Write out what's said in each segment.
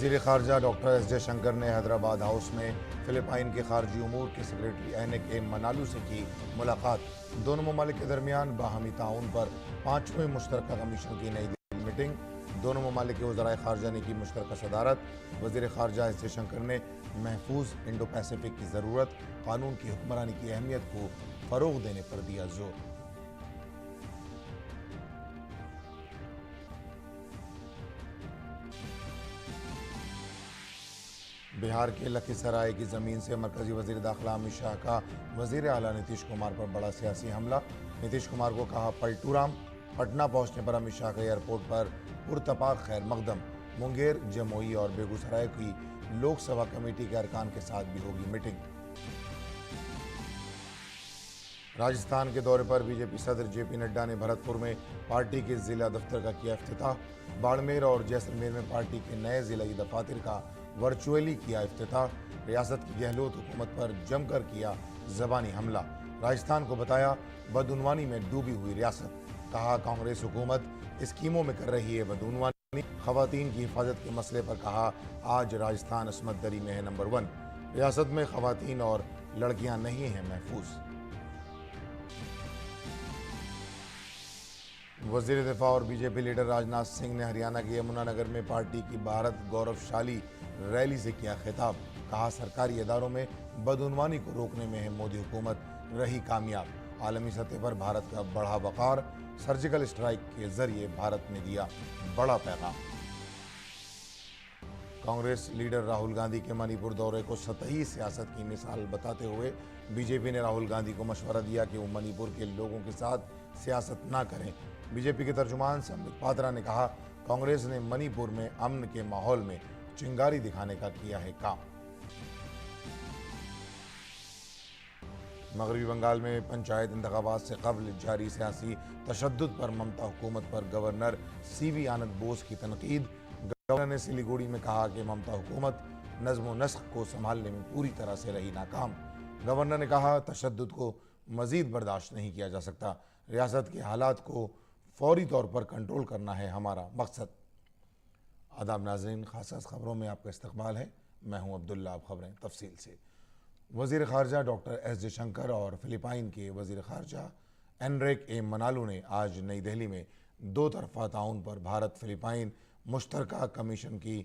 वज़ीर ख़ारजा doctor S Jaishankar ने Hyderabad house में फ़िलिपाइन के खारजी उमूर के सेक्रेटरी एहनेक ए मनालू से की मुलाकात। दोनों ममालिक के दरमियान बाहमी ताउन पर 5वें मुश्तरका कमीशन की नई दिल्ली मीटिंग। दोनों ममालिक के वज़राए ख़ारजा ने की मुश्तरका सदारत। वज़ीर ख़ारजा एस जयशंकर ने महफूज इंडो पैसिफिक की ज़रूरत, कानून की हुक्मरानी की अहमियत को फ़रोग़ देने पर दिया जोर। बिहार के लखीसराय की ज़मीन से मरकजी वज़ीर दाखिला अमित शाह का वज़ीर आला नीतीश कुमार पर बड़ा सियासी हमला। नीतीश कुमार को कहा पलटूराम। पटना पहुंचने पर अमित शाह का एयरपोर्ट पर पुरतपाक खैर मकदम। मुंगेर, जमुई और बेगूसराय की लोकसभा कमेटी के अरकान के साथ भी होगी मीटिंग। राजस्थान के दौरे पर बीजेपी सदर जेपी नड्डा ने भरतपुर में पार्टी के जिला दफ्तर का किया इफ्तिताह। बाड़मेर और जैसलमेर में पार्टी के नए जिला दफातर का वर्चुअली किया इफ्तिताह। रियासत की गहलोत हुकूमत पर जमकर किया जबानी हमला। राजस्थान को बताया बदउनवानी में डूबी हुई रियासत। कहा कांग्रेस हुकूमत स्कीमों में कर रही है बदउनवानी। खवातीन की हिफाजत के मसले पर कहा आज राजस्थान असमत दरी में है नंबर 1। रियासत में खवातीन और लड़कियां नहीं हैं महफूज। वज़ीर दिफा और बीजेपी लीडर राजनाथ सिंह ने हरियाणा के यमुनानगर में पार्टी की भारत गौरवशाली रैली से किया खिताब। कहा सरकारी इदारों में बदउनवानी को रोकने में है मोदी हुकूमत रही कामयाब। आलमी सतह पर भारत का बढ़ा वक़ार। सर्जिकल स्ट्राइक के जरिए भारत ने दिया बड़ा पैगाम। कांग्रेस लीडर राहुल गांधी के मणिपुर दौरे को सतही सियासत की मिसाल बताते हुए बीजेपी ने राहुल गांधी को मशवरा दिया कि वो मणिपुर के लोगों के साथ सियासत ना करें। बीजेपी के तर्जुमान संबित पात्रा ने कहा कांग्रेस ने मणिपुर में अमन के माहौल में चिंगारी दिखाने का किया है काम। मगरबी बंगाल में पंचायत इंतखाबात से कबल जारी सियासी तशद्दुद पर ममता हुकूमत पर गवर्नर सीवी आनंद बोस की तनकीद। गवर्नर ने सिलीगुड़ी में कहा कि ममता हुकूमत नज़्म व नस्क को संभालने में पूरी तरह से रही नाकाम। गवर्नर ने कहा तशद्दुद को मजीद बर्दाश्त नहीं किया जा सकता। रियासत के हालात को फौरी तौर पर कंट्रोल करना है हमारा मकसद। आदाब नाज़रीन, खास खबरों में आपका इस्तकबाल है। मैं हूं अब्दुल्ला। अब खबरें तफसील से। वज़ीर ख़ारजा डॉक्टर एस जयशंकर और फ़िलिपाइन के वज़ीर ख़ारजा एनरिक ए मनालू ने आज नई दिल्ली में दो तरफ़ा ताउन पर भारत फ़िलिपाइन मुश्तरका कमीशन की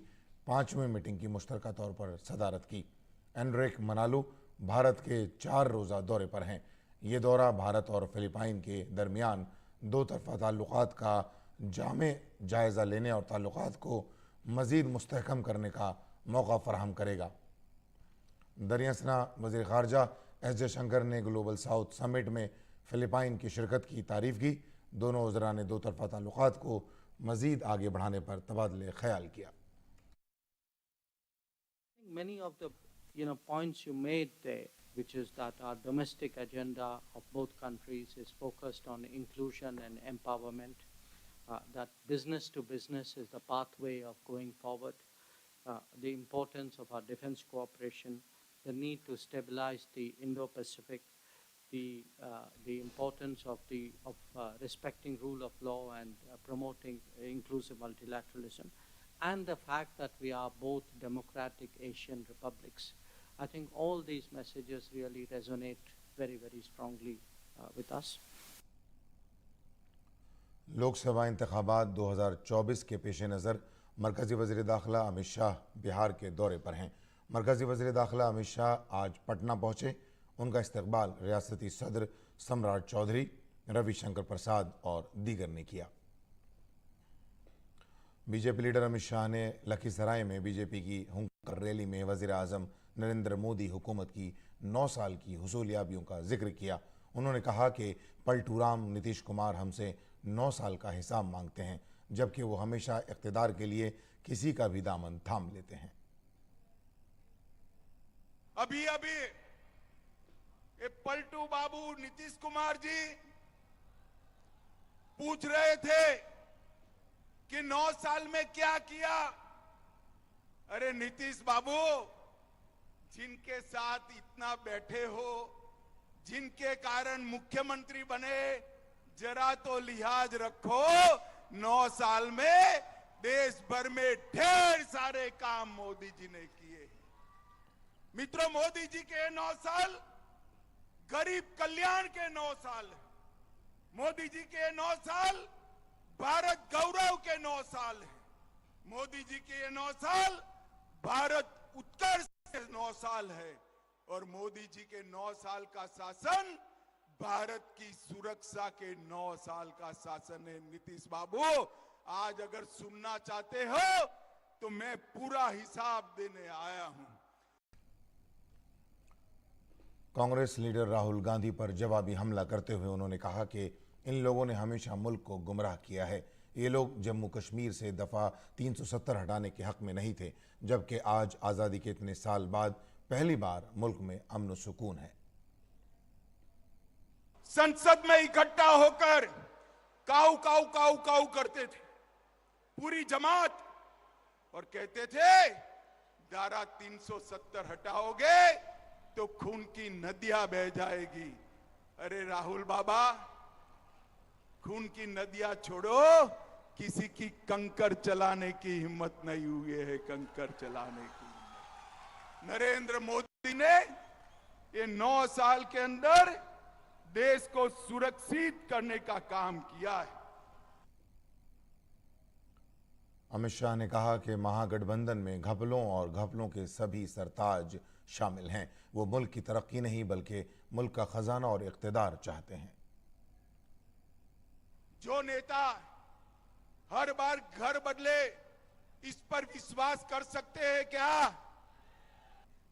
5वीं मीटिंग की मुश्तरका तौर पर सदारत की। एनरिक मनालू भारत के 4 रोज़ा दौरे पर हैं। ये दौरा भारत और फ़िलिपाइन के दरमियान दो तरफ़ा ताल्लुक़ात का जामे जायज़ा लेने और ताल्लुक़ात को मज़ीद मुस्तहकम करने का मौका फ़राहम करेगा। दरियासना वज़ीर ख़ारजा एस जयशंकर ने ग्लोबल साउथ समिट में फ़िलिपाइन की शिरकत की तारीफ़ की। दोनों वज़रा ने दो तरफ़ा ताल्लुक़ात को मज़ीद आगे बढ़ाने पर तबादले ख़याल किया। Many of the points you made there, which is that our domestic agenda of both countries is focused on inclusion and empowerment, that business to business is the pathway of going forward, the importance of our defense cooperation, the need to stabilize the Indo-Pacific, the importance of respecting rule of law and promoting inclusive multilateralism, and the fact that we are both democratic Asian republics. I think all these messages really resonate very, very strongly with us. Lok Sabha इंतखाबात 2024 के पेश नज़र मरकज़ी वज़ीर दाखिला अमित शाह बिहार के दौरे पर हैं। मरकज़ी वज़ीर दाखिला अमित शाह आज पटना पहुँचे। उनका इस्तकबाल रियासती सदर सम्राट चौधरी, रविशंकर प्रसाद और दीगर ने किया। बीजेपी लीडर अमित शाह ने लखीसराय में बीजेपी की हुंकार रैली में वज़ीर आज़म नरेंद्र मोदी हुकूमत की 9 साल की हुसूलियाबियों का जिक्र किया। उन्होंने कहा कि पलटूराम नीतीश कुमार हमसे 9 साल का हिसाब मांगते हैं, जबकि वो हमेशा इक़्तिदार के लिए किसी का भी दामन थाम लेते हैं। अभी ये पलटू बाबू नीतीश कुमार जी पूछ रहे थे कि 9 साल में क्या किया। अरे नीतीश बाबू, जिनके साथ इतना बैठे हो, जिनके कारण मुख्यमंत्री बने, जरा तो लिहाज रखो। 9 साल में देश भर में ढेर सारे काम मोदी जी ने किए हैं। मित्रों, मोदी जी के 9 साल गरीब कल्याण के 9 साल है। मोदी जी के 9 साल भारत गौरव के 9 साल है। मोदी जी के 9 साल भारत उत्कर्ष के 9 साल है। और मोदी जी के 9 साल का शासन भारत की सुरक्षा के 9 साल का शासन है। नीतीश बाबू, आज अगर सुनना चाहते हो तो मैं पूरा हिसाब देने आया हूं। कांग्रेस लीडर राहुल गांधी पर जवाबी हमला करते हुए उन्होंने कहा कि इन लोगों ने हमेशा मुल्क को गुमराह किया है। ये लोग जम्मू कश्मीर से दफा 370 हटाने के हक में नहीं थे, जबकि आज आजादी के इतने साल बाद पहली बार मुल्क में अमन और सुकून है। संसद में इकट्ठा होकर काऊ काऊ काऊ काऊ करते थे पूरी जमात, और कहते थे धारा 370 हटाओगे तो खून की नदियां बह जाएगी। अरे राहुल बाबा, खून की नदियां छोड़ो, किसी की कंकर चलाने की हिम्मत नहीं हुई है। कंकर चलाने की नरेंद्र मोदी ने ये 9 साल के अंदर देश को सुरक्षित करने का काम किया है। अमित शाह ने कहा कि महागठबंधन में घपलों और घपलों के सभी सरताज शामिल हैं। वो मुल्क की तरक्की नहीं बल्कि मुल्क का खजाना और इख्तिदार चाहते हैं। जो नेता हर बार घर बदले, इस पर विश्वास कर सकते हैं क्या?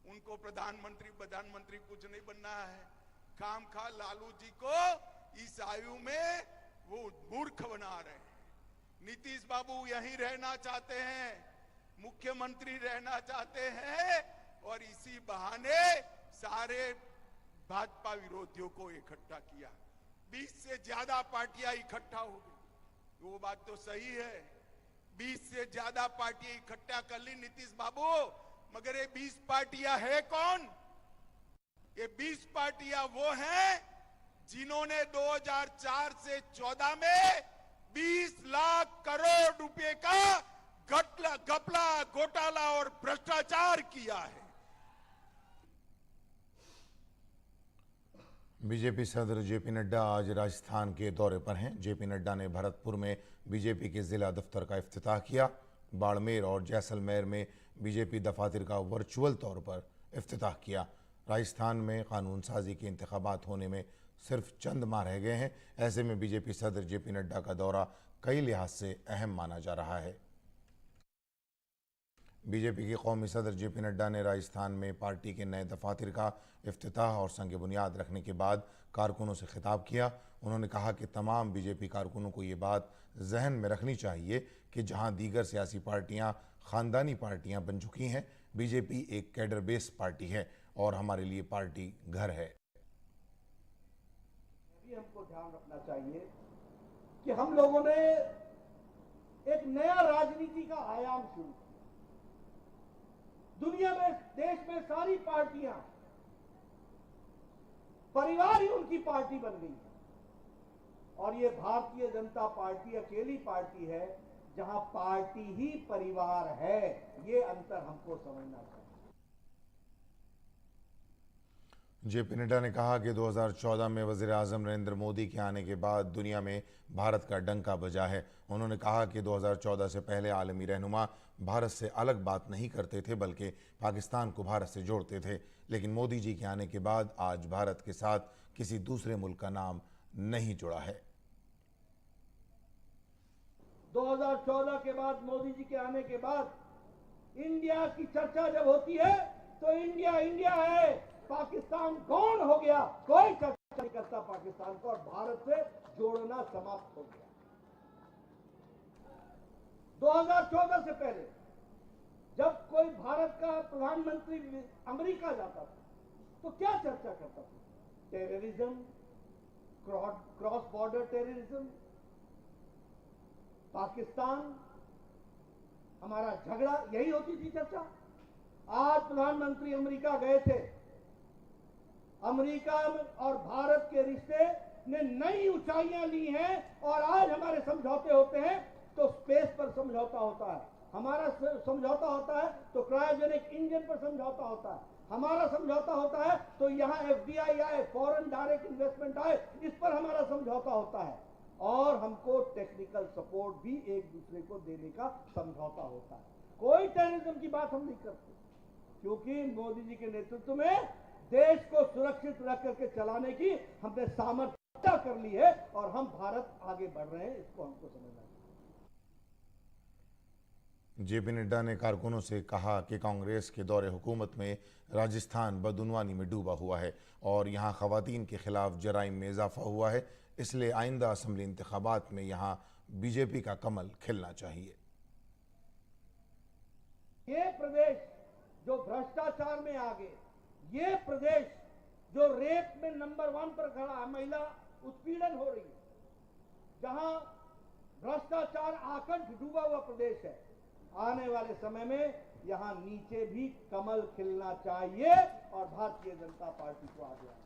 उनको प्रधानमंत्री कुछ नहीं बनना है। काम खा लालू जी को इस आयु में वो मूर्ख बना रहे हैं। नीतीश बाबू यहीं रहना चाहते हैं, मुख्यमंत्री रहना चाहते हैं, और इसी बहाने सारे भाजपा विरोधियों को इकट्ठा किया। 20 से ज्यादा पार्टियां इकट्ठा हो गई। वो बात तो सही है, 20 से ज्यादा पार्टियां इकट्ठा कर ली नीतीश बाबू, मगर ये 20 पार्टियां है कौन? ये 20 पार्टियां वो हैं जिन्होंने 2004 से 14 में 20 लाख करोड़ रुपए का घपला, घोटाला और भ्रष्टाचार किया है। बीजेपी सदर जेपी नड्डा आज राजस्थान के दौरे पर हैं। जेपी नड्डा ने भरतपुर में बीजेपी के जिला दफ्तर का इफ्तिताह किया। बाड़मेर और जैसलमेर में बीजेपी दफातर का वर्चुअल तौर पर इफ्तिताह किया। राजस्थान में कानून साजी के इंतखाबात होने में सिर्फ चंद माह रह गए हैं। ऐसे में बीजेपी सदर जेपी नड्डा का दौरा कई लिहाज से अहम माना जा रहा है। बीजेपी के कौमी सदर जेपी नड्डा ने राजस्थान में पार्टी के नए दफातर का इफ्तिताह और संग बुनियाद रखने के बाद कारकुनों से खिताब किया। उन्होंने कहा कि तमाम बीजेपी कारकुनों को ये बात जहन में रखनी चाहिए कि जहां दीगर सियासी पार्टियां खानदानी पार्टियां बन चुकी हैं, बीजेपी एक कैडर बेस पार्टी है और हमारे लिए पार्टी घर है। हमको ध्यान रखना चाहिए कि हम लोगों ने एक नया राजनीति का आयाम शुरू किया। दुनिया में, देश में सारी पार्टियां परिवार ही उनकी पार्टी बन गई है, और ये भारतीय जनता पार्टी अकेली पार्टी है जहां पार्टी ही परिवार है। ये अंतर हमको समझना चाहिए। जेपी नड्डा ने कहा कि 2014 में वज़ीर आज़म नरेंद्र मोदी के आने के बाद दुनिया में भारत का डंका बजा है। उन्होंने कहा कि 2014 से पहले आलमी रहनुमा भारत से अलग बात नहीं करते थे बल्कि पाकिस्तान को भारत से जोड़ते थे, लेकिन मोदी जी के आने के बाद आज भारत के साथ किसी दूसरे मुल्क का नाम नहीं जुड़ा है। 2014 के बाद, मोदी जी के आने के बाद इंडिया की चर्चा जब होती है तो इंडिया इंडिया है, पाकिस्तान कौन हो गया कोई चर्चा नहीं करता पाकिस्तान को, और भारत से जोड़ना समाप्त हो गया। 2014 से पहले जब कोई भारत का प्रधानमंत्री अमेरिका जाता था तो क्या चर्चा करता था? Terrorism, cross border terrorism, Pakistan, हमारा झगड़ा, यही होती थी चर्चा। आज प्रधानमंत्री अमेरिका गए थे। अमेरिका और भारत के रिश्ते ने नई ऊंचाइयां ली हैं और आज हमारे समझौते होते हैं तो स्पेस पर समझौता होता है, हमारा समझौता होता है तो क्रायोजेनिक इंजन पर समझौता होता है, हमारा समझौता होता है तो यहाँ एफडीआई आए, फॉरेन डायरेक्ट इन्वेस्टमेंट आए, इस पर हमारा समझौता होता है। और हमको टेक्निकल सपोर्ट भी एक दूसरे को देने का समझौता होता है। कोई टेररिज्म की बात हम नहीं करते, क्योंकि मोदी जी के नेतृत्व में देश को सुरक्षित रख करके चलाने की हमने सामर्थ्य कर ली है और हम भारत आगे बढ़ रहे हैं, इसको हमको समझना चाहिए। जेपी नड्डा ने कारकुनों से कहा कि कांग्रेस के दौरे हुकूमत में राजस्थान बदउनवानी में डूबा हुआ है और यहाँ खवातीन के खिलाफ जराइम में इजाफा हुआ है, इसलिए आइंदा असम्बली इंतखाबात में यहाँ बीजेपी का कमल खिलना चाहिए। ये प्रदेश जो भ्रष्टाचार में आगे, ये प्रदेश जो रेप में नंबर 1 पर खड़ा है, महिला उत्पीड़न हो रही है, जहां भ्रष्टाचार आकंठ डूबा हुआ प्रदेश है, आने वाले समय में यहां नीचे भी कमल खिलना चाहिए और भारतीय जनता पार्टी को आगे आना।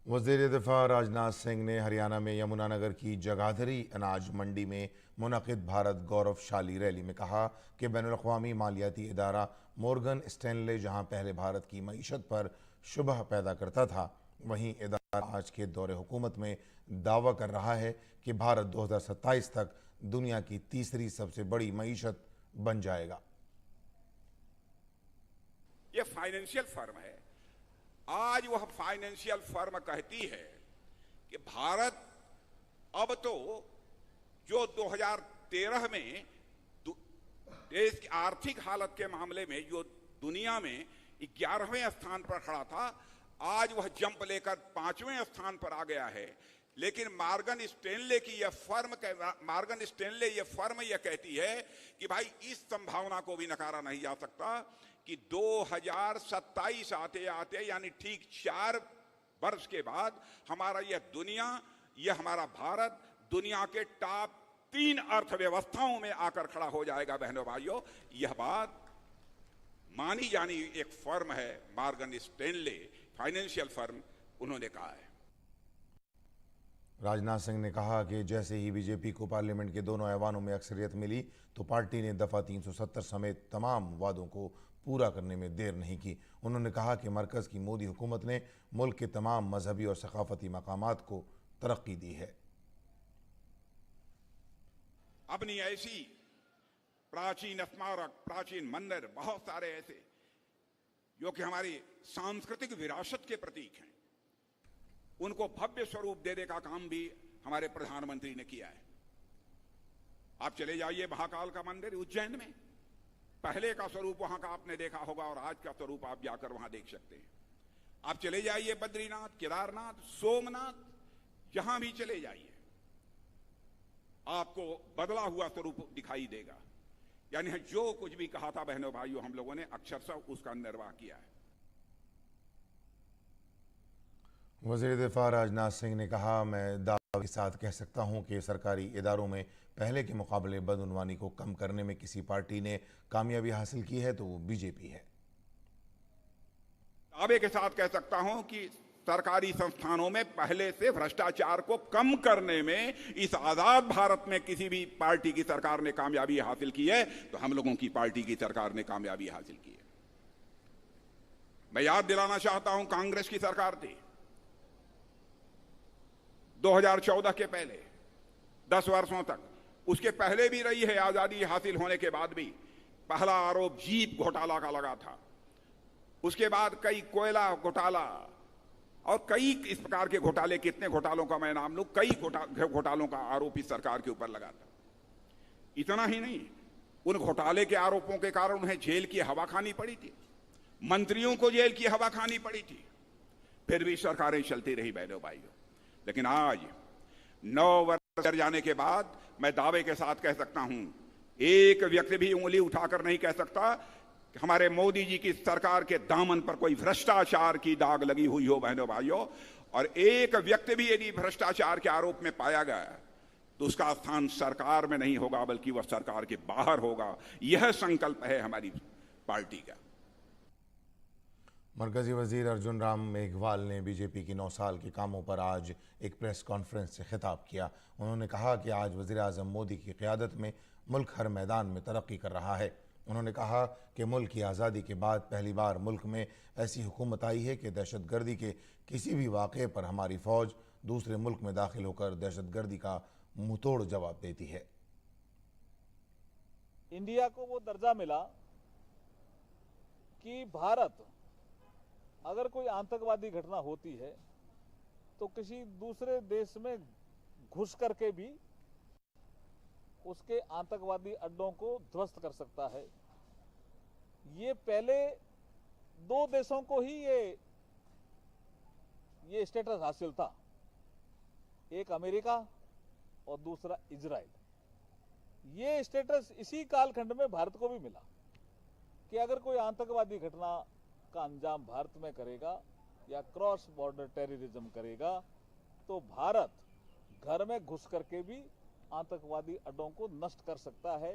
वज़ीर दिफा राजनाथ सिंह ने हरियाणा में यमुनानगर की जगाधरी अनाज मंडी में मुनक़िद भारत गौरवशाली रैली में कहा कि बैनुल-अक़वामी मालियाती इदारा मॉर्गन स्टैनले जहां पहले भारत की मईशत पर शुबह पैदा करता था, वहीं इदारा आज के दौरे हुकूमत में दावा कर रहा है कि भारत 2027 तक दुनिया की तीसरी सबसे बड़ी मईशत बन जाएगा। ये फाइनेंशियल फर्म है। आज वह फाइनेंशियल फर्म कहती है कि भारत अब तो जो 2013 में देश की आर्थिक हालत के मामले में जो दुनिया में 11वें स्थान पर खड़ा था, आज वह जंप लेकर 5वें स्थान पर आ गया है। लेकिन मॉर्गन स्टैनले की यह फर्म यह कहती है कि भाई इस संभावना को भी नकारा नहीं जा सकता कि 2027 आते आते यानी ठीक 4 वर्ष के बाद यह हमारा भारत दुनिया के टॉप 3 अर्थव्यवस्थाओं में आकर खड़ा हो जाएगा। बहनों भाइयों, यह बात मानी जानी एक फर्म है मॉर्गन स्टैनले फाइनेंशियल फर्म, उन्होंने कहा है। राजनाथ सिंह ने कहा कि जैसे ही बीजेपी को पार्लियामेंट के दोनों ऐवानों में अक्सरियत मिली तो पार्टी ने दफ़ा 370 समेत तमाम वादों को पूरा करने में देर नहीं की। उन्होंने कहा कि मरकज़ की मोदी हुकूमत ने मुल्क के तमाम मजहबी और सकाफती मकामात को तरक्की दी है। अपनी ऐसी प्राचीन स्मारक, प्राचीन मंदिर, बहुत सारे ऐसे जो कि हमारी सांस्कृतिक विरासत के प्रतीक हैं, उनको भव्य स्वरूप देने का काम भी हमारे प्रधानमंत्री ने किया है। आप चले जाइए महाकाल का मंदिर उज्जैन में, पहले का स्वरूप वहां का आपने देखा होगा और आज का स्वरूप आप जाकर वहां देख सकते हैं। आप चले जाइए बद्रीनाथ, केदारनाथ, सोमनाथ, जहां भी चले जाइए आपको बदला हुआ स्वरूप दिखाई देगा। यानी जो कुछ भी कहा था बहनों भाइयों, हम लोगों ने अक्षरशः उसका निर्वाह किया है। वज़ीर दिफा राजनाथ सिंह ने कहा, मैं दावे के साथ कह सकता हूं कि सरकारी इदारों में पहले के मुकाबले बदउनवानी को कम करने में किसी पार्टी ने कामयाबी हासिल की है तो वो बीजेपी है। दावे के साथ कह सकता हूं कि सरकारी संस्थानों में पहले से भ्रष्टाचार को कम करने में इस आजाद भारत में किसी भी पार्टी की सरकार ने कामयाबी हासिल की है तो हम लोगों की पार्टी की सरकार ने कामयाबी हासिल की है। मैं याद दिलाना चाहता हूं, कांग्रेस की सरकार थी 2014 के पहले 10 वर्षों तक, उसके पहले भी रही है, आजादी हासिल होने के बाद भी। पहला आरोप जीप घोटाला का लगा था, उसके बाद कई कोयला घोटाला और कई इस प्रकार के घोटाले, कितने घोटालों का मैं नाम लूं, कई घोटालों का आरोप इस सरकार के ऊपर लगा था। इतना ही नहीं, उन घोटाले के आरोपों के कारण उन्हें जेल की हवा खानी पड़ी थी, मंत्रियों को जेल की हवा खानी पड़ी थी, फिर भी सरकारें चलती रही बहनों भाइयों। लेकिन आज 9 वर्ष जाने के बाद मैं दावे के साथ कह सकता हूं, एक व्यक्ति भी उंगली उठाकर नहीं कह सकता कि हमारे मोदी जी की सरकार के दामन पर कोई भ्रष्टाचार की दाग लगी हुई हो बहनों भाइयों। और एक व्यक्ति भी यदि भ्रष्टाचार के आरोप में पाया गया तो उसका स्थान सरकार में नहीं होगा, बल्कि वह सरकार के बाहर होगा। यह संकल्प है हमारी पार्टी का। मरकजी वजीर अर्जुन राम मेघवाल ने बीजेपी की 9 साल के कामों पर आज एक प्रेस कॉन्फ्रेंस से खिताब किया। उन्होंने कहा कि आज वजीर आज़म मोदी की क़यादत में मुल्क हर मैदान में तरक्की कर रहा है। उन्होंने कहा कि मुल्क की आज़ादी के बाद पहली बार मुल्क में ऐसी हुकूमत आई है कि दहशतगर्दी के किसी भी वाक़े पर हमारी फ़ौज दूसरे मुल्क में दाखिल होकर दहशतगर्दी का मुंहतोड़ जवाब देती है। इंडिया को वो दर्जा मिला कि भारत अगर कोई आतंकवादी घटना होती है तो किसी दूसरे देश में घुस करके भी उसके आतंकवादी अड्डों को ध्वस्त कर सकता है। ये पहले 2 देशों को ही ये स्टेटस हासिल था, एक अमेरिका और दूसरा इजराइल। ये स्टेटस इसी कालखंड में भारत को भी मिला कि अगर कोई आतंकवादी घटना का अंजाम भारत में करेगा या क्रॉस बॉर्डर टेररिज्म करेगा तो भारत घर में घुस करके भी आतंकवादी अड्डों को नष्ट कर सकता है।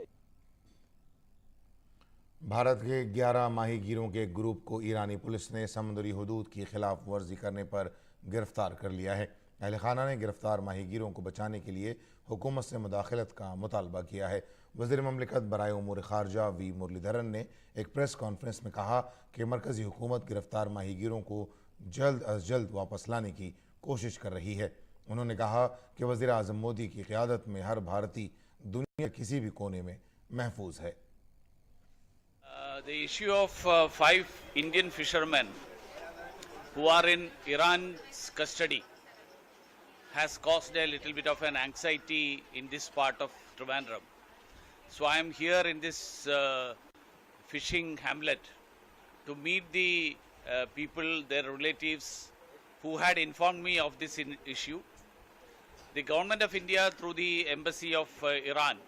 भारत के 11 माहीगीरों के एक ग्रुप को ईरानी पुलिस ने समुद्री हुदूद की खिलाफ वर्जी करने पर गिरफ्तार कर लिया है। अहल खाना ने गिरफ्तार माहीगीरों को बचाने के लिए हुकूमत से मुदाखलत का मुतालबा किया है। वज़ीर ममलिकत बराए उमूर ख़ारजा वी मुरलीधरन ने एक प्रेस कॉन्फ्रेंस में कहा कि मरकज़ी हुकूमत गिरफ्तार माहीगीरों को जल्द अज जल्द वापस लाने की कोशिश कर रही है। उन्होंने कहा कि वज़ीर आज़म मोदी की क़यादत में हर भारतीय दुनिया के किसी भी कोने में महफूज है। The issue of 5 Indian fishermen who are in Iran's custody has caused a little bit of an anxiety in this part of Trivandrum. So I am here in this fishing hamlet to meet the people, their relatives who had informed me of this issue. The government of India through the embassy of Iran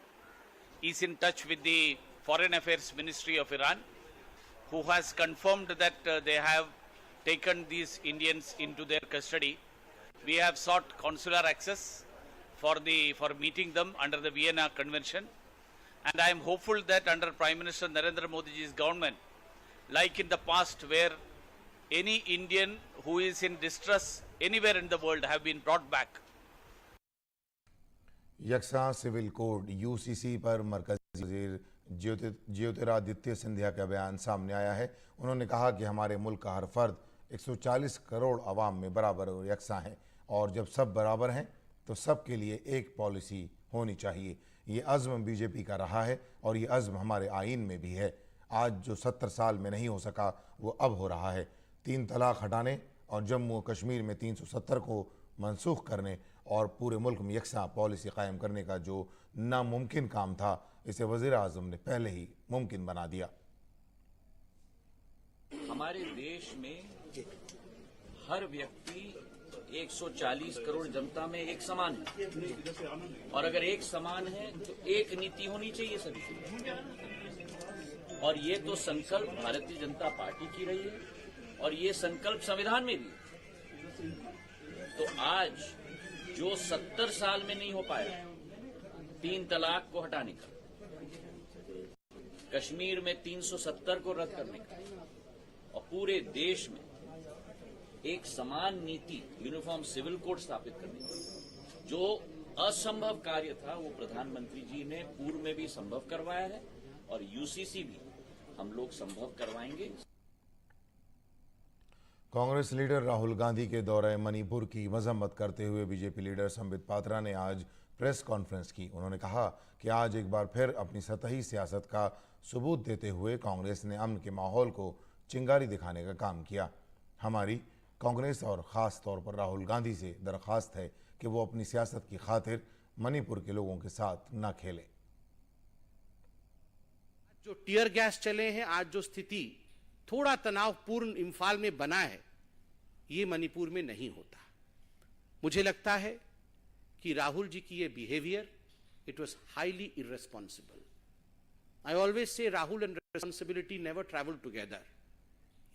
is in touch with the Foreign Affairs Ministry of Iran, who has confirmed that they have taken these Indians into their custody. We have sought consular access for meeting them under the Vienna Convention, and I am hopeful that under Prime Minister Narendra Modi's government, like in the past where any Indian who is in distress anywhere in the world have been brought back. यकसा civil code UCC पर मरकजी वज़ीर ज्योतिरादित्य सिंधिया का बयान सामने आया है। उन्होंने कहा कि हमारे मुल्क का हर फर्द 140 करोड़ आवाम में बराबर और यकसा है, और जब सब बराबर हैं तो सब के लिए एक पॉलिसी होनी चाहिए। ये अज़्म बीजेपी का रहा है और ये अज़्म हमारे आइन में भी है। आज जो 70 साल में नहीं हो सका वो अब हो रहा है। 3 तलाक हटाने और जम्मू और कश्मीर में 370 को मनसूख करने और पूरे मुल्क में यकसा पॉलिसी कायम करने का जो नामुमकिन काम था, इसे वज़ीर आज़म ने पहले ही मुमकिन बना दिया। हमारे देश में हर व्यक्ति 140 करोड़ जनता में एक समान है, और अगर एक समान है तो एक नीति होनी चाहिए सभी। और ये तो संकल्प भारतीय जनता पार्टी की रही है और ये संकल्प संविधान में भी है। तो आज जो 70 साल में नहीं हो पाया 3 तलाक को हटाने का, कश्मीर में 370 को रद्द करने का और पूरे देश में एक समान नीति यूनिफॉर्म सिविल कोड स्थापित करने का, जो असंभव कार्य था वो प्रधानमंत्री जी ने पूर्व में भी संभव करवाया है और यूसीसी भी हम लोग संभव करवाएंगे। कांग्रेस लीडर राहुल गांधी के दौरे मणिपुर की मजम्मत करते हुए बीजेपी लीडर संबित पात्रा ने आज प्रेस कॉन्फ्रेंस की। उन्होंने कहा कि आज एक बार फिर अपनी सतही सियासत का सबूत देते हुए कांग्रेस ने अमन के माहौल को चिंगारी दिखाने का काम किया। हमारी कांग्रेस और ख़ास तौर पर राहुल गांधी से दरख्वास्त है कि वो अपनी सियासत की खातिर मणिपुर के लोगों के साथ न खेलें। जो टीयर गैस चले हैं, आज जो स्थिति थोड़ा तनावपूर्ण इम्फाल में बना है, ये मणिपुर में नहीं होता। मुझे लगता है कि राहुल जी की ये behaviour, it was highly irresponsible. I always say Rahul and responsibility never travel together.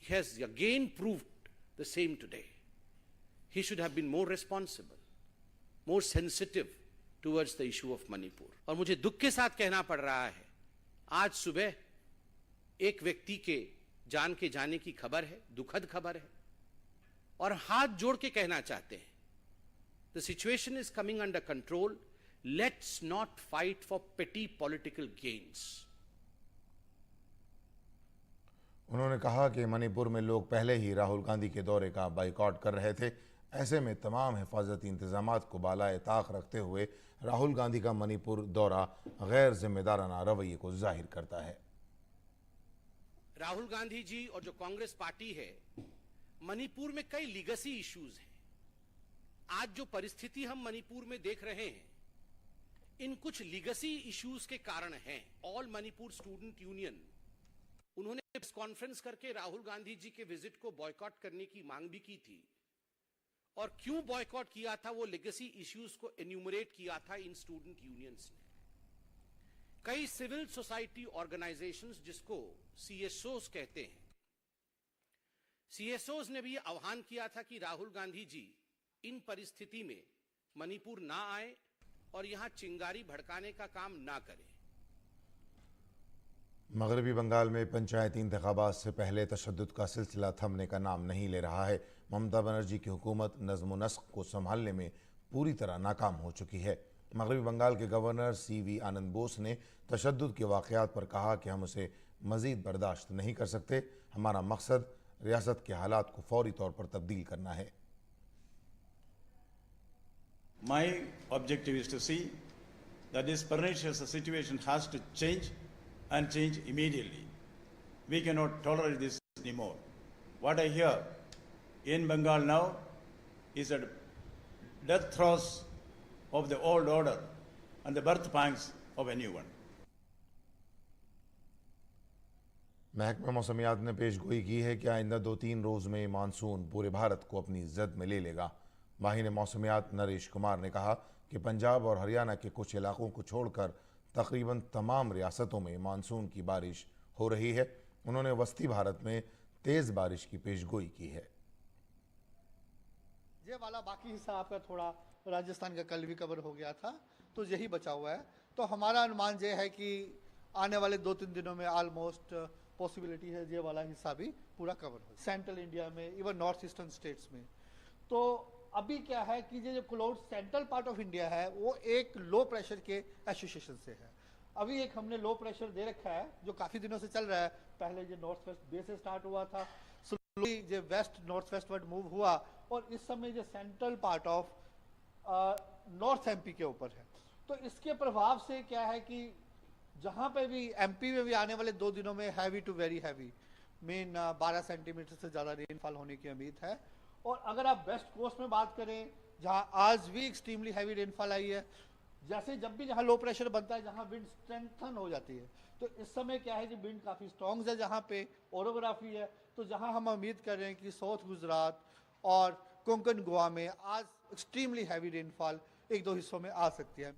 He has again proved the same today. He should have been more responsible, more sensitive towards the issue of Manipur. और मुझे दुख के साथ कहना पड़ रहा है, आज सुबह एक व्यक्ति के जान के जाने की खबर है, दुखद खबर है, और हाथ जोड़ के कहना चाहते हैं, the situation is coming under control, let's not fight for पेटी पॉलिटिकल गेन्स। उन्होंने कहा कि मणिपुर में लोग पहले ही राहुल गांधी के दौरे का बाइकआउट कर रहे थे। ऐसे में तमाम हिफाजती इंतजामात को बालाए ताक रखते हुए राहुल गांधी का मणिपुर दौरा गैर जिम्मेदाराना रवैये को जाहिर करता है। राहुल गांधी जी और जो कांग्रेस पार्टी है, मणिपुर में कई लीगेसी इश्यूज हैं। आज जो परिस्थिति हम मणिपुर में देख रहे हैं, इन कुछ लीगेसी इश्यूज के कारण हैं। ऑल मणिपुर स्टूडेंट यूनियन, उन्होंने प्रेस कॉन्फ्रेंस करके राहुल गांधी जी के विजिट को बॉयकॉट करने की मांग भी की थी, और क्यों बॉयकॉट किया था, वो लेगेसी इश्यूज को एन्यूमरेट किया था इन स्टूडेंट यूनियंस ने। कई सिविल सोसाइटी ऑर्गेनाइजेशंस, जिसको सीएसओस कहते हैं, सीएसओस ने भी आह्वान किया था कि राहुल गांधी जी इन परिस्थिति में मणिपुर ना आए और यहां चिंगारी भड़काने का काम ना करें। मगरबी बंगाल में पंचायती इंतखाबात से पहले तशद्दुद का सिलसिला थमने का नाम नहीं ले रहा है। ममता बनर्जी की हुकूमत नज़्म व नस्क को संभालने में पूरी तरह नाकाम हो चुकी है। मगरबी बंगाल के गवर्नर सीवी आनंद बोस ने तशद्दुद के वाक़यात पर कहा कि हम उसे मज़ीद बर्दाश्त नहीं कर सकते। हमारा मकसद रियासत के हालात को फौरी तौर पर तब्दील करना है। My objective is to see that this pernicious situation has to change and change immediately. We cannot tolerate this anymore. What I hear in Bengal now is that death throes of the old order and the birth pangs of a new one. महकमा मौसमियात ने पेशगोई की है कि आइंदा 2-3 रोज़ में monsoon पूरे भारत को अपनी जद में ले लेगा। माहिर मौसमियात नरेश कुमार ने कहा कि पंजाब और हरियाणा के कुछ इलाकों को छोड़कर तकरीबन तमाम रियासतों में मानसून की बारिश हो रही है। उन्होंने वस्ती भारत में तेज़ बारिश की पेशगोई की है। ये वाला बाकी हिस्सा आपका थोड़ा राजस्थान का कल भी कवर हो गया था, तो यही बचा हुआ है। तो हमारा अनुमान ये है कि आने वाले 2-3 दिनों में ऑलमोस्ट पॉसिबिलिटी है ये वाला हिस्सा भी पूरा कवर हो, सेंट्रल इंडिया में, इवन नॉर्थ ईस्टर्न स्टेट्स में। तो अभी क्या है कि ये जो close central part of India है वो एक लो प्रेशर के एसोसिएशन से है। अभी एक हमने लो प्रेशर दे रखा है जो काफ़ी दिनों से चल रहा है। पहले ये नॉर्थ वेस्ट बेस से स्टार्ट हुआ था, स्लोली ये west north west word move हुआ, और इस समय ये central part of north MP के ऊपर है। तो इसके प्रभाव से क्या है कि जहाँ पे भी एमपी में भी आने वाले 2 दिनों में heavy to very heavy mean 12 centimetre से ज़्यादा रेनफॉल होने की उम्मीद है। और अगर आप वेस्ट कोस्ट में बात करें, जहाँ आज भी एक्सट्रीमली हैवी रेनफॉल आई है, जैसे जब भी जहाँ लो प्रेशर बनता है, जहाँ विंड स्ट्रेंथन हो जाती है, तो इस समय क्या है कि विंड काफ़ी स्ट्रॉन्ग है जहाँ पे ओरोग्राफी है। तो जहाँ हम उम्मीद कर रहे हैं कि साउथ गुजरात और कोंकण गोवा में आज एक्सट्रीमली हैवी रेनफॉल 1-2 हिस्सों में आ सकती है।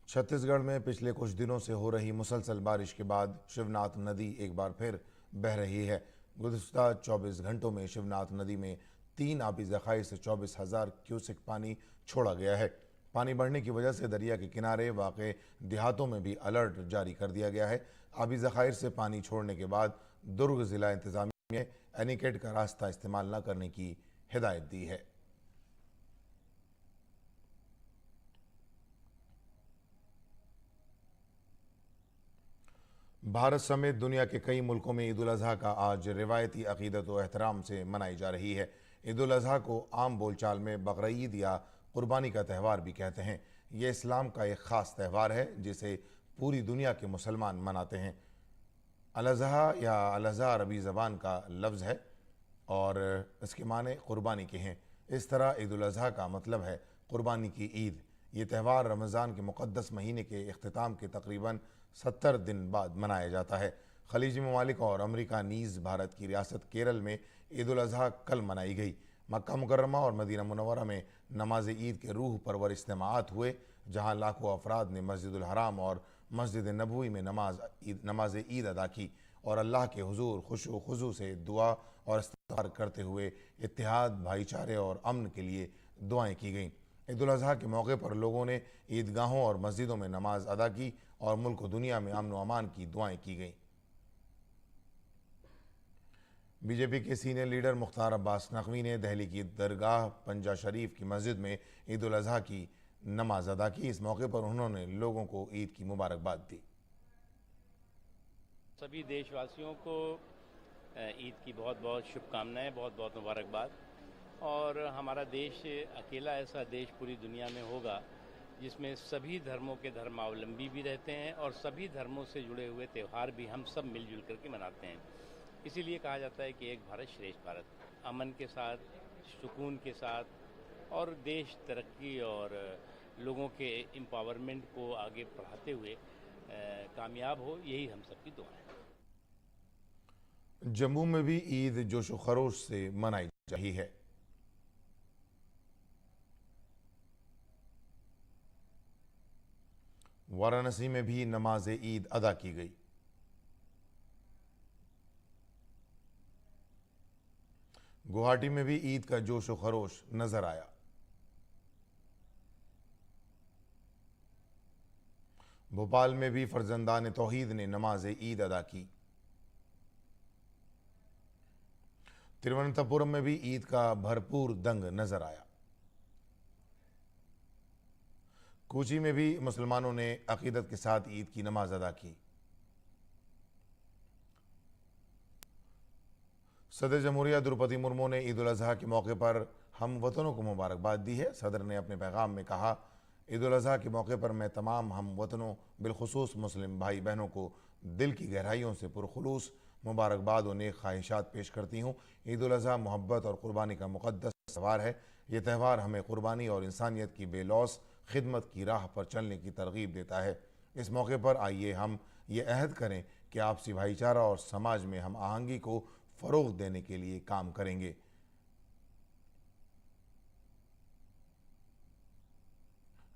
छत्तीसगढ़ में पिछले कुछ दिनों से हो रही मुसलसल बारिश के बाद शिवनाथ नदी एक बार फिर बह रही है। गुज़िश्ता 24 घंटों में शिवनाथ नदी में 3 आबी ज़खायर से 24,000 क्यूसेक पानी छोड़ा गया है। पानी बढ़ने की वजह से दरिया के किनारे वाक़े देहातों में भी अलर्ट जारी कर दिया गया है। आबी ज़खायर से पानी छोड़ने के बाद दुर्ग ज़िला इंतज़ामिया ने एनीकेट का रास्ता इस्तेमाल न करने की हिदायत दी है। भारत समेत दुनिया के कई मुल्कों में ईद उल अज़हा का आज रिवायती अक़ीदत व एहतराम से मनाई जा रही है। ईद उल अज़हा को आम बोलचाल में बकरीद या कुर्बानी का त्यौहार भी कहते हैं। ये इस्लाम का एक ख़ास त्यौहार है जिसे पूरी दुनिया के मुसलमान मनाते हैं। अल-अज़हा या अल-अज़हा अरबी ज़बान का लफ्ज़ है और इसके माने कुर्बानी के हैं। इस तरह ईद उल अज़हा का मतलब है कुर्बानी की ईद। ये त्यौहार रमज़ान के मुक़द्दस महीने के इख्तिताम के तकरीबन 70 दिन बाद मनाया जाता है। खलीजी ममालिक और अमरीका नीज़ भारत की रियासत केरल में ईद उल अज़हा कल मनाई गई। मक्का मुकर्रमा और मदीना मुनव्वरा में नमाज ईद के रूह परवर इज्तिमाआत हुए, जहाँ लाखों अफराद ने मस्जिदुल हराम और मस्जिद नबवी में नमाज ईद अदा की और अल्लाह के हुजूर खुशू खुजू से दुआ और इस्तिग़फ़ार करते हुए इत्तेहाद, भाईचारे और अमन के लिए दुआएँ की गईं। ईद उल अज़हा के मौके पर लोगों ने ईदगाहों और मस्जिदों में नमाज अदा की और मुल्क व दुनिया में अमन व अमान की दुआएँ की गईं। बीजेपी के सीनियर लीडर मुख्तार अब्बास नकवी ने दिल्ली की दरगाह पंजा शरीफ की मस्जिद में ईद उल अजहा की नमाज अदा की। इस मौके पर उन्होंने लोगों को ईद की मुबारकबाद दी। सभी देशवासियों को ईद की बहुत बहुत शुभकामनाएं, बहुत बहुत मुबारकबाद। और हमारा देश अकेला ऐसा देश पूरी दुनिया में होगा जिसमें सभी धर्मों के धर्मावलंबी भी रहते हैं और सभी धर्मों से जुड़े हुए त्यौहार भी हम सब मिलजुल करके मनाते हैं। इसीलिए कहा जाता है कि एक भारत श्रेष्ठ भारत, अमन के साथ, सुकून के साथ और देश तरक्की और लोगों के एम्पावरमेंट को आगे बढ़ाते हुए कामयाब हो, यही हम सबकी दुआ है। जम्मू में भी ईद जोशो खरोश से मनाई जा रही है। वाराणसी में भी नमाज ईद अदा की गई। गुवाहाटी में भी ईद का जोशो खरोश नजर आया। भोपाल में भी फर्जंदान तौहीद ने नमाज ईद अदा की। तिरुवनंतपुरम में भी ईद का भरपूर दंग नजर आया। कोची में भी मुसलमानों ने अकीदत के साथ ईद की नमाज अदा की। सदर जमहूरिया द्रौपदी मुर्मू ने ईद उल अजहा के मौके पर हम वतनों को मुबारकबाद दी है। सदर ने अपने पैगाम में कहा, ईद उल अजहा के मौके पर मैं तमाम हम वतनों बिलखुसूस मुस्लिम भाई बहनों को दिल की गहराइयों से पुरखुलूस मुबारकबाद और नेक ख्वाहिशात पेश करती हूँ। ईद उल अजहा मोहब्बत और कुर्बानी का मुक़द्दस त्यौहार है। ये त्यौहार हमें कुर्बानी और इंसानियत की बेलौस खिदमत की राह पर चलने की तरगीब देता है। इस मौके पर आइए हम ये अहद करें कि आपसी भाईचारा और समाज में हम आहंगी को फ़रोग़ देने के लिए काम करेंगे।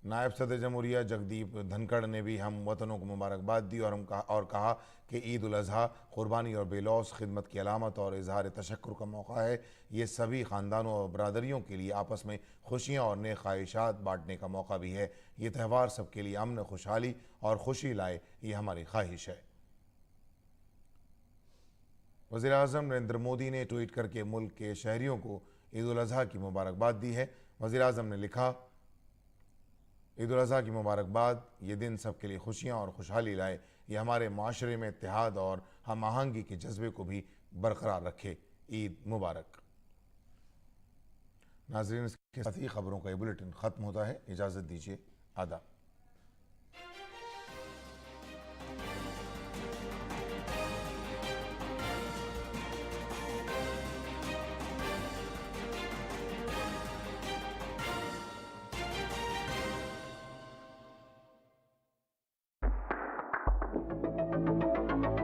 नायब सदर जमहूरिया जगदीप धनखड़ ने भी हम वतनों को मुबारकबाद दी और कहा कि ईद उल अजहा कुर्बानी और बेलौस खिदमत की अलामत और इजहार तशक्कुर का मौका है। ये सभी ख़ानदानों और बरादरियों के लिए आपस में खुशियाँ और नेक ख्वाहिशात बांटने का मौका भी है। ये त्यौहार सबके लिए अमन, खुशहाली और खुशी लाए, ये हमारी ख्वाहिश है। वज़ीर-ए-आज़म नरेंद्र मोदी ने ट्वीट करके मुल्क के शहरियों को ईद उल अजहा की मुबारकबाद दी है। वज़ीर-ए-आज़म ने लिखा, ईद उल अजहा की मुबारकबाद, ये दिन सबके लिए खुशियाँ और खुशहाली लाए, ये हमारे माशरे में इत्तेहाद और हम आहंगी के जज्बे को भी बरकरार रखे। ईद मुबारक। नाज़रीन, इसके साथ ही खबरों का ये बुलेटिन ख़त्म होता है। इजाज़त दीजिए। आदाब।